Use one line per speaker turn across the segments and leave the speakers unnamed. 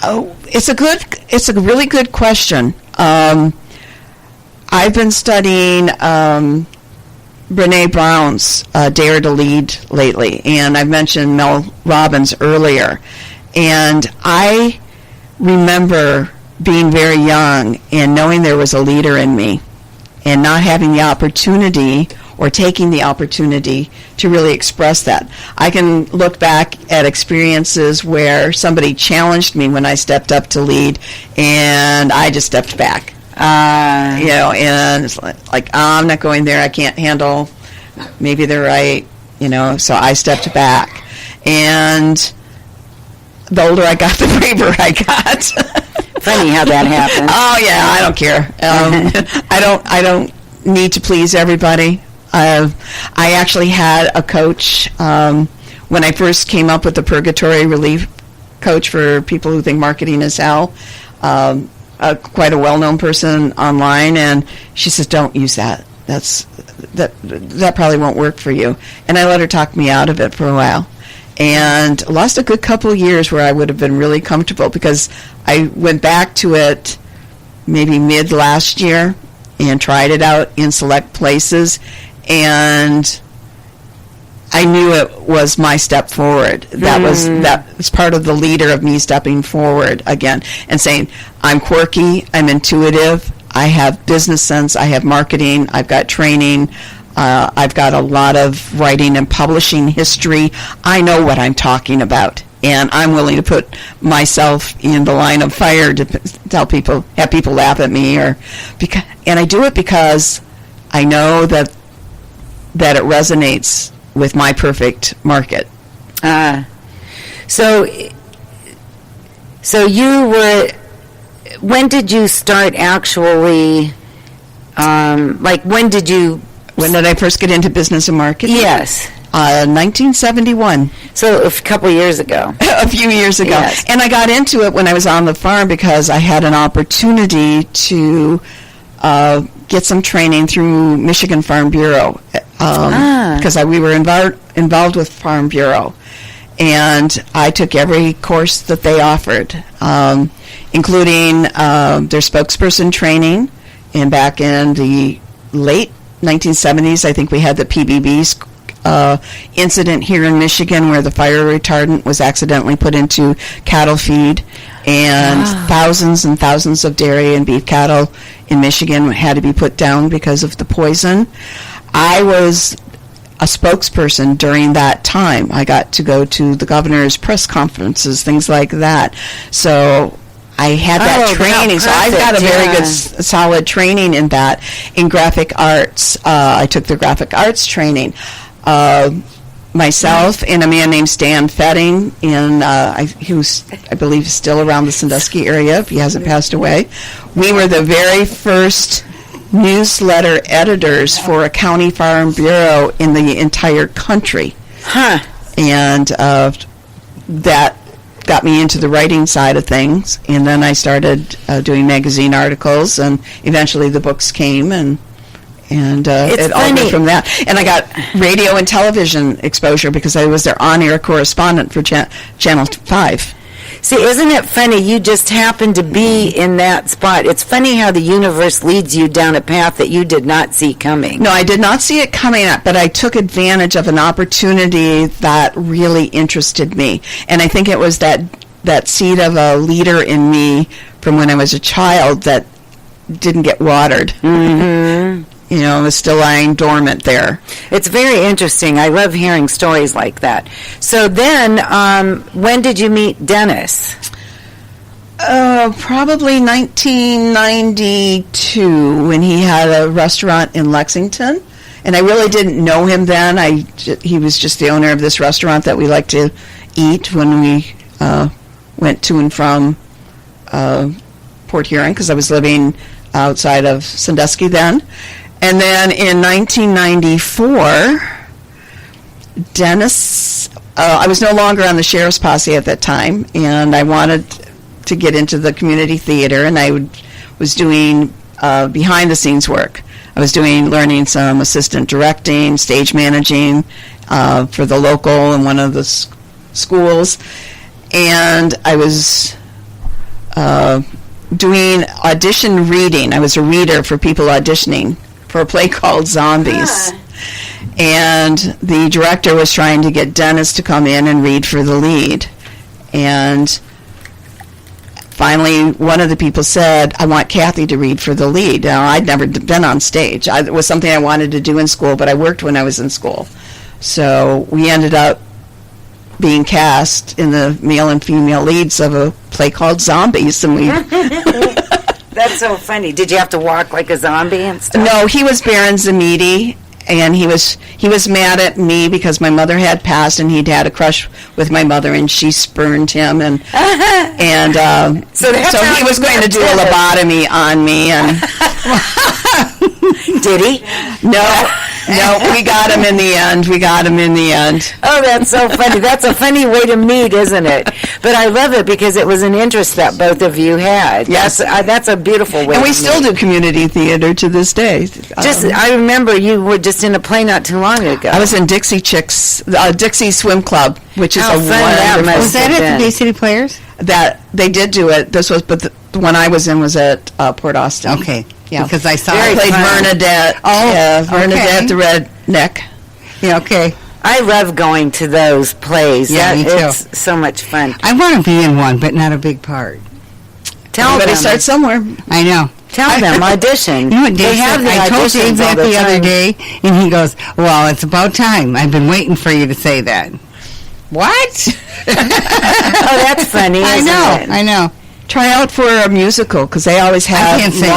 Oh, it's a really good question. I've been studying Brene Brown's Dare to Lead lately, and I've mentioned Mel Robbins earlier. And I remember being very young and knowing there was a leader in me and not having the opportunity or taking the opportunity to really express that. I can look back at experiences where somebody challenged me when I stepped up to lead, and I just stepped back. And it's like, I'm not going there. I can't handle. Maybe they're right. So I stepped back, and the older I got, the braver I got.
Funny how that happens.
Oh yeah, I don't care. I don't need to please everybody. I actually had a coach when I first came up with the Purgatory Relief Coach for people who think marketing is hell. Quite a well-known person online, and she says, "Don't use that. That probably won't work for you." And I let her talk me out of it for a while, and lost a good couple of years where I would have been really comfortable, because I went back to it maybe mid last year and tried it out in select places, and I knew it was my step forward. That was part of the leader of me stepping forward again and saying, I'm quirky, I'm intuitive, I have business sense, I have marketing, I've got training, I've got a lot of writing and publishing history. I know what I'm talking about, and I'm willing to put myself in the line of fire to tell people, have people laugh at me, and I do it because I know that it resonates with my perfect market.
So you were. When did you start actually? When did I first get into business and marketing? Yes.
1971.
So a couple years ago.
A few years ago.
Yes.
And I got into it when I was on the farm because I had an opportunity to get some training through Michigan Farm Bureau, because we were involved with Farm Bureau, and I took every course that they offered, including their spokesperson training. And back in the late 1970s, I think we had the PBB incident here in Michigan where the fire retardant was accidentally put into cattle feed, and thousands and thousands of dairy and beef cattle in Michigan had to be put down because of the poison. I was a spokesperson during that time. I got to go to the governor's press conferences, things like that. So I had that training, so I've got a very good, solid training in that. In graphic arts, I took the graphic arts training. Myself and a man named Stan Fetting, he was, I believe, still around the Sandusky area, if he hasn't passed away. We were the very first newsletter editors for a county farm bureau in the entire country. And that got me into the writing side of things, and then I started doing magazine articles, and eventually the books came, and it all went from that. And I got radio and television exposure because I was their on-air correspondent for Channel 5.
See, isn't it funny? You just happened to be in that spot. It's funny how the universe leads you down a path that you did not see coming.
No, I did not see it coming up, but I took advantage of an opportunity that really interested me. And I think it was that seed of a leader in me from when I was a child that didn't get watered. Mm-hmm. It was still lying dormant there.
It's very interesting. I love hearing stories like that. So then, when did you meet Dennis?
Probably 1992, when he had a restaurant in Lexington. And I really didn't know him then. He was just the owner of this restaurant that we liked to eat when we went to and from Port Huron, because I was living outside of Sandusky then. And then in 1994, Dennis, I was no longer on the sheriff's posse at that time, and I wanted to get into the community theater, and I was doing behind-the-scenes work. I was learning some assistant directing, stage managing for the local and one of the schools, and I was doing audition reading. I was a reader for people auditioning for a play called Zombies. And the director was trying to get Dennis to come in and read for the lead. And finally, one of the people said, I want Kathy to read for the lead. Now, I'd never been on stage. It was something I wanted to do in school, but I worked when I was in school. So we ended up being cast in the male and female leads of a play called Zombies. And we...
That's so funny. Did you have to walk like a zombie and stuff?
No, he was Baron Zamidi. And he was mad at me because my mother had passed, and he'd had a crush with my mother, and she spurned him, and so he was going to do a lobotomy on me. And
did he?
No, we got him in the end.
Oh, that's so funny. That's a funny way to meet, isn't it? But I love it because it was an interest that both of you had.
Yes,
that's a beautiful way.
And we still do community theater to this day.
I remember you were just in a play not too long ago.
I was in Dixie Chicks, Dixie Swim Club, which is a wonderful.
Was
that at the Bay City Players?
That they did do it. This was, but the one I was in was at Port Austin.
Okay.
Yeah,
because I saw
I played Bernadette.
Oh,
yeah, Bernadette the Redneck.
Yeah, okay.
I love going to those plays.
Yeah, me too.
It's so much fun.
I want to be in one, but not a big part.
Tell them.
Start somewhere.
I know.
Tell them, audition.
You know what Dave said? I told Dave that the other day, and he goes, well, it's about time. I've been waiting for you to say that. What?
Oh, that's funny,
I know.
Try out for a musical, because they always have
I can't sing.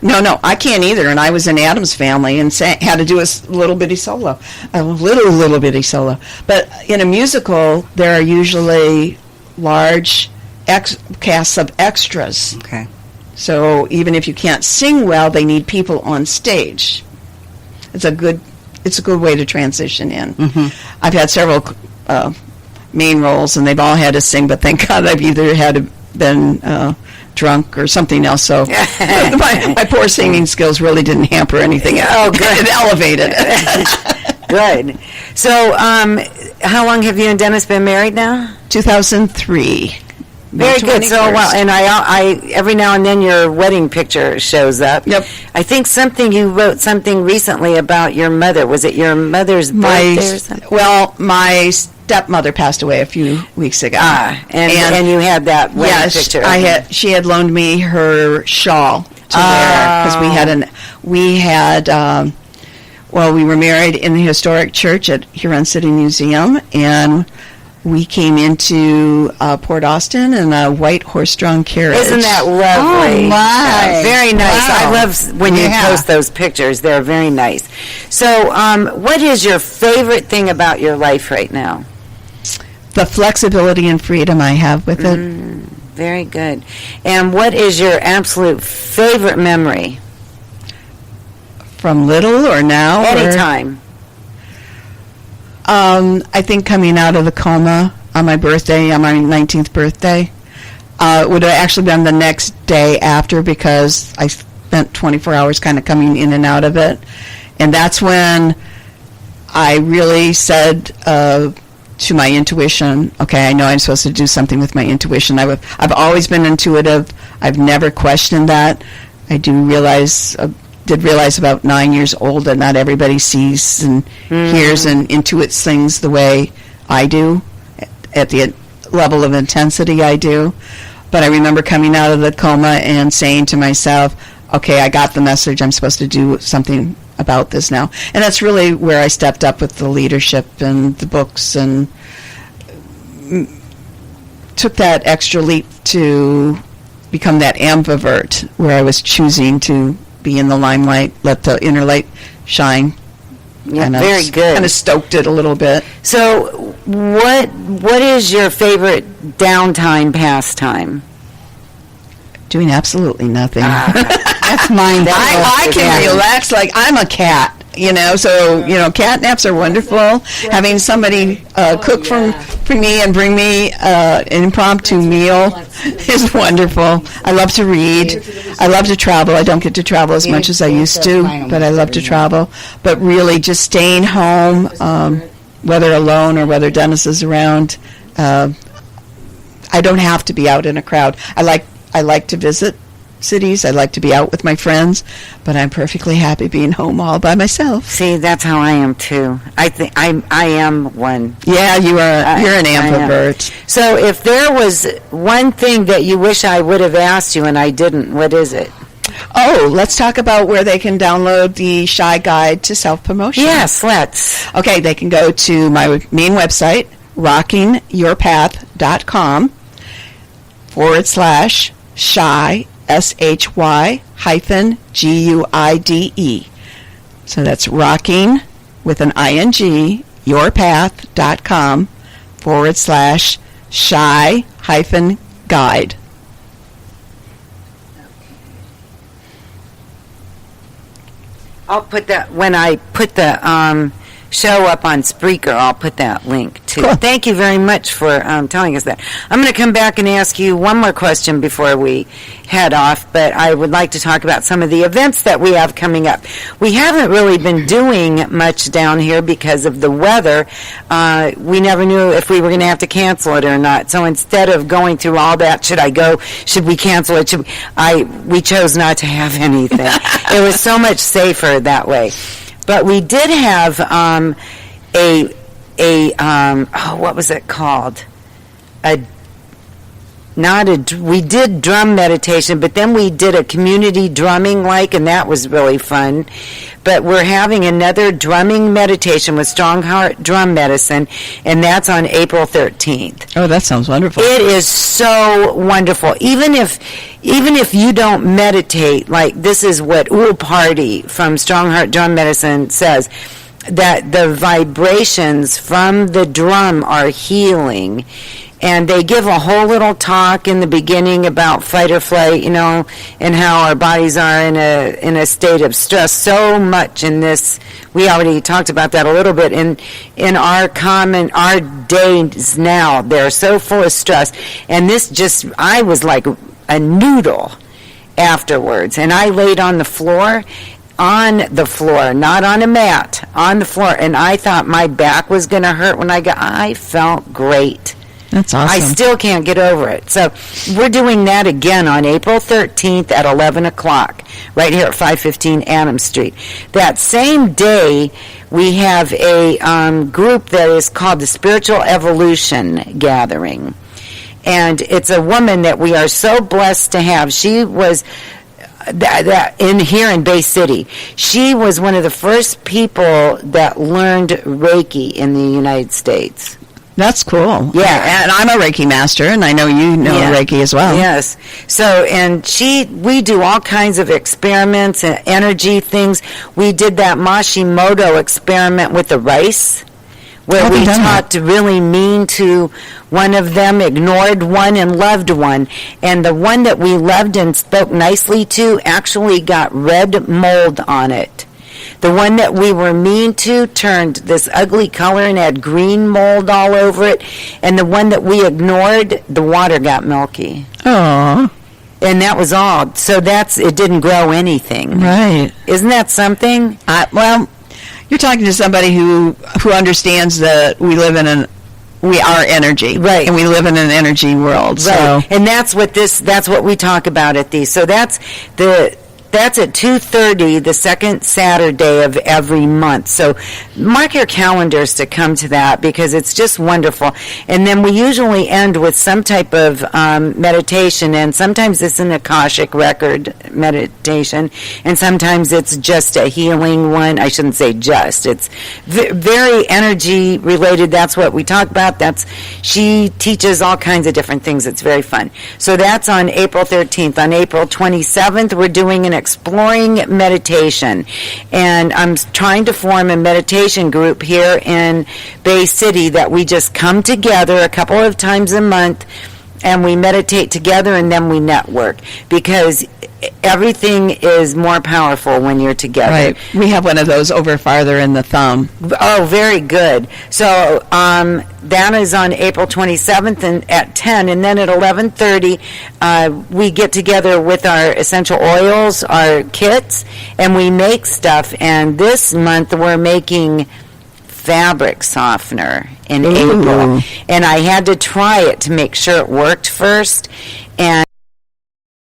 No, I can't either, and I was in Adam's Family and had to do a little bitty solo. A little bitty solo. But in a musical, there are usually large casts of extras.
Okay.
So even if you can't sing well, they need people on stage. It's a good way to transition in.
Mm-hmm.
I've had several main roles, and they've all had to sing, but thank God I've either been drunk or something else. So my poor singing skills really didn't hamper anything.
Oh, good.
It elevated it.
Good. So how long have you and Dennis been married now?
2003.
Very good. So well, and I every now and then your wedding picture shows up.
Yep.
I think you wrote something recently about your mother. Was it your mother's birthday or something?
Well, my stepmother passed away a few weeks ago.
And you had that wedding picture.
She had loaned me her shawl to wear because we were married in the historic church at Huron City Museum, and we came into Port Austin in a white horse-drawn carriage.
Isn't that lovely?
Oh, my.
Very nice.
Wow.
I love when you post those pictures. They're very nice. So what is your favorite thing about your life right now?
The flexibility and freedom I have with it.
Very good. And what is your absolute favorite memory?
From little or now?
Anytime.
I think coming out of the coma on my 19th birthday, would have actually been the next day after, because I spent 24 hours kind of coming in and out of it. And that's when I really said to my intuition, okay, I know I'm supposed to do something with my intuition. I've always been intuitive. I've never questioned that. I did realize about 9 years old that not everybody sees and hears and intuits things the way I do, at the level of intensity I do. But I remember coming out of the coma and saying to myself, okay, I got the message. I'm supposed to do something about this now. And that's really where I stepped up with the leadership and the books, and took that extra leap to become that ambivert, where I was choosing to be in the limelight, let the inner light shine.
Yeah,
and
very good.
Kind of stoked it a little bit.
So what is your favorite downtime pastime?
Doing absolutely nothing.
That's mine.
I can relax like I'm a cat. So cat naps are wonderful. Having somebody cook for me and bring me an impromptu meal is wonderful. I love to read. I love to travel. I don't get to travel as much as I used to, but I love to travel. But really, just staying home, whether alone or whether Dennis is around. I don't have to be out in a crowd. I like I like to visit cities. I like to be out with my friends, but I'm perfectly happy being home all by myself.
See, that's how I am too. I think I am one.
Yeah, you're an ambivert.
So if there was one thing that you wish I would have asked you and I didn't, what is it?
Oh, let's talk about where they can download the Shy Guide to Self-Promotion.
Yes, let's.
Okay, they can go to my main website, rockingyourpath.com/shy, SHY -GUIDE. So that's rocking with an ING, yourpath.com/shy-guide.
I'll put that, when I put the show up on Spreaker, I'll put that link too.
Cool.
Thank you very much for telling us that. I'm going to come back and ask you one more question before we head off, but I would like to talk about some of the events that we have coming up. We haven't really been doing much down here because of the weather. We never knew if we were going to have to cancel it or not. So instead of going through all that, should I go? Should we cancel it? We chose not to have anything. It was so much safer that way. But we did have what was it called? We did drum meditation, but then we did a community drumming and that was really fun. But we're having another drumming meditation with Strong Heart Drum Medicine, and that's on April 13th.
Oh, that sounds wonderful.
It is so wonderful. Even if you don't meditate, this is what Ool Party from Strong Heart Drum Medicine says, that the vibrations from the drum are healing. And they give a whole little talk in the beginning about fight or flight, and how our bodies are in a state of stress. So much in this, we already talked about that a little bit, in our days now, they're so full of stress. And I was like a noodle afterwards. And I laid on the floor, not on a mat, on the floor. And I thought my back was going to hurt when I felt great.
That's awesome.
I still can't get over it. So we're doing that again on April 13th at 11 o'clock, right here at 515 Adams Street. That same day, we have a group that is called the Spiritual Evolution Gathering. And it's a woman that we are so blessed to have. She was here in Bay City. She was one of the first people that learned Reiki in the United States.
That's cool.
Yeah.
And I'm a Reiki master, and I know you know Reiki as well.
Yes. So, and we do all kinds of experiments and energy things. We did that Mashimoto experiment with the rice, where we talked really mean to one of them, ignored one, and loved one. And the one that we loved and spoke nicely to actually got red mold on it. The one that we were mean to turned this ugly color and had green mold all over it. And the one that we ignored, the water got milky.
Aww.
And that was all. So it didn't grow anything.
Right.
Isn't that something?
Well, you're talking to somebody who understands that we are energy.
Right.
And we live in an energy world.
Right.
So.
And that's what we talk about at these. So that's at 2:30, the second Saturday of every month. So mark your calendars to come to that because it's just wonderful. And then we usually end with some type of meditation, and sometimes it's an Akashic record meditation, and sometimes it's just a healing one. I shouldn't say just. It's very energy related. That's what we talk about. She teaches all kinds of different things. It's very fun. So that's on April 13th. On April 27th, we're doing an exploring meditation, and I'm trying to form a meditation group here in Bay City that we just come together a couple of times a month and we meditate together, and then we network, because everything is more powerful when you're together.
Right. We have one of those over farther in the thumb.
Oh, very good. So that is on April 27th and at 10, and then at 11:30 we get together with our essential oils, our kits, and we make stuff. And this month we're making fabric softener in April, and I had to try it to make sure it worked first. And